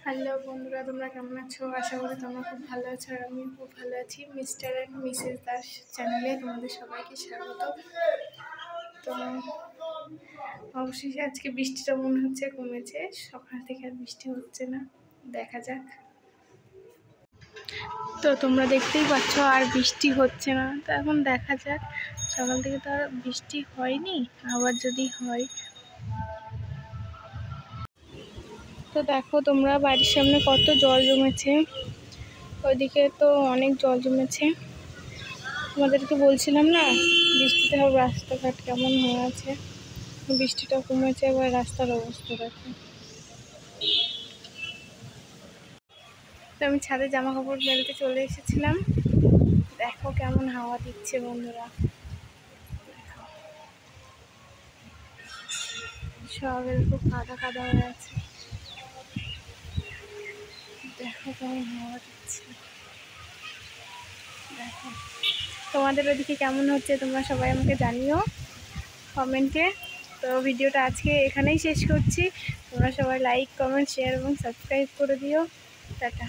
Hello বন্ধুরা, তোমরা কেমন আছো? আশা করি তোমরা খুব ভালো আছো আর আমি খুব ভালো আছি। মিস্টার অ্যান্ড মিসেস দাস চ্যানেলে তোমাদের সবাইকে স্বাগত। তো অবশেষে আজকে বৃষ্টিটা মনে হচ্ছে কমেছে, সকাল থেকে আর বৃষ্টি হচ্ছে না, দেখা যাক। তো তোমরা দেখতেই পাচ্ছ আর বৃষ্টি হচ্ছে না, তো এখন দেখা যাক। সকাল থেকে তো আর বৃষ্টি হয়নি, আবার যদি হয়। তো দেখো তোমরা বাড়ির সামনে কত জল জমেছে, ওইদিকে তো অনেক জল জমেছে। তোমাদেরকে বলছিলাম না বৃষ্টিতে সব রাস্তাঘাট কেমন হয়ে আছে। বৃষ্টিটা কমেছে, এবার রাস্তার অবস্থা দেখো। তো আমি ছাদে জামা কাপড় মেলতে চলে এসেছিলাম, দেখো কেমন হাওয়া দিচ্ছে বন্ধুরা। সব এরকম কাদা কাদা হয়ে আছে, দেখো কেমন হাওয়া দিচ্ছে। দেখো তোমাদের ওদিকে কেমন হচ্ছে তোমরা সবাই আমাকে জানিও কমেন্টে। তো ভিডিওটা আজকে এখানেই শেষ করছি। তোমরা সবাই লাইক, কমেন্ট, শেয়ার এবং সাবস্ক্রাইব করে দিও। টাটা।